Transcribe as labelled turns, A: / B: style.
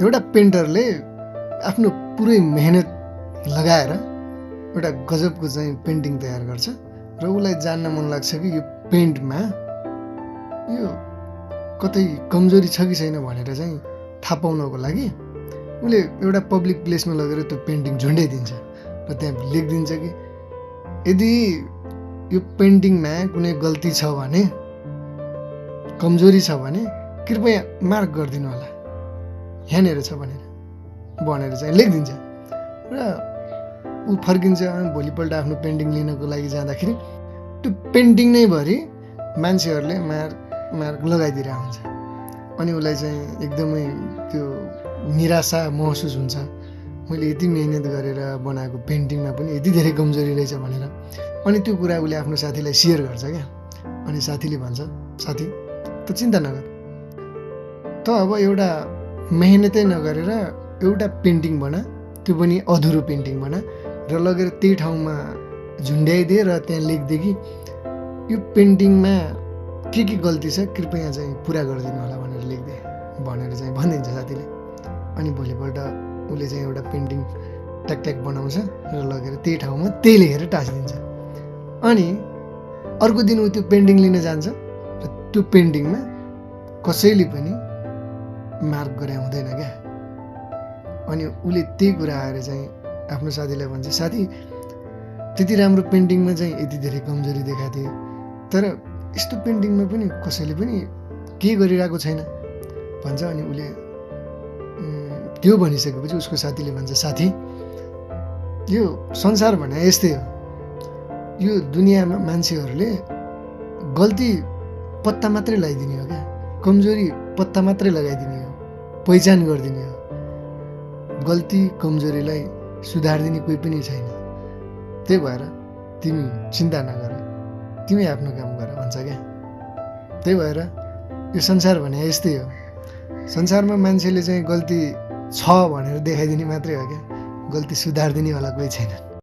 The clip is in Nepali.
A: एउटा पेन्टरले आफ्नो पुरै मेहनत लगाएर एउटा गजबको चाहिँ पेन्टिङ तयार गर्छ र उसलाई जान्न मन लाग्छ कि यो पेन्टमा यो कतै कमजोरी छ कि छैन भनेर चाहिँ थाहा पाउनको लागि उसले एउटा पब्लिक प्लेसमा लगेर त्यो पेन्टिङ झुन्डाइदिन्छ र त्यहाँ लेखिदिन्छ कि यदि यो पेन्टिङमा कुनै गल्ती छ भने, कमजोरी छ भने कृपया मार्क गरिदिनु होला, यहाँनिर छ भनेर चाहिँ लेखिदिन्छ र ऊ फर्किन्छ। भोलिपल्ट आफ्नो पेन्टिङ लिनको लागि जाँदाखेरि त्यो पेन्टिङ नै भरि मान्छेहरूले मार्क लगाइदिरहेको हुन्छ अनि उसलाई चाहिँ एकदमै त्यो निराशा महसुस हुन्छ, मैले यति मेहनत गरेर बनाएको पेन्टिङमा पनि यति धेरै कमजोरी रहेछ भनेर। अनि त्यो कुरा उसले आफ्नो साथीलाई सेयर गर्छ क्या। अनि साथीले भन्छ, साथी त चिन्ता नगर, त अब एउटा मेहनतै नगरेर एउटा पेन्टिङ बना, त्यो पनि अधुरो पेन्टिङ बना र लगेर त्यही ठाउँमा झुन्ड्याइदिए र त्यहाँ लेखिदिए कि यो पेन्टिङमा के गल्ती छ कृपया चाहिँ पुरा गरिदिनु होला भनेर लेखिदिए भनेर चाहिँ भनिदिन्छ साथीले। अनि भोलिपल्ट उसले चाहिँ एउटा पेन्टिङ ट्याक बनाउँछ र लगेर त्यही ठाउँमा त्यही लेखेर टाँसिदिन्छ। अनि अर्को दिन ऊ त्यो पेन्टिङ लिन जान्छ र त्यो पेन्टिङमा कसैले पनि मार्क गरे हुँदैन क्या। अनि उसले त्यही कुरा आएर चाहिँ आफ्नो साथीलाई भन्छ, साथी त्यति राम्रो पेन्टिङमा चाहिँ यति धेरै कमजोरी देखाएको थियो, तर यस्तो पेन्टिङमा पनि कसैले पनि केही गरिरहेको छैन भन्छ। अनि उसले त्यो भनिसकेपछि उसको साथीले भन्छ, साथी यो संसार भने यस्तै हो, यो दुनियाँमा मान्छेहरूले गल्ती पत्ता मात्रै लगाइदिने हो क्या, कमजोरी पत्ता मात्रै लगाइदिने हो, पहिचान गरिदिने हो, गल्ती कमजोरीलाई सुधारिदिने कोही पनि छैन। त्यही भएर तिमी चिन्ता नगर, तिमी आफ्नो काम गर भन्छ क्या। त्यही भएर यो संसार भने यस्तै हो, संसारमा मान्छेले चाहिँ गल्ती छ भनेर देखाइदिने मात्रै हो क्या, गल्ती सुधारिदिने होला कोही छैन।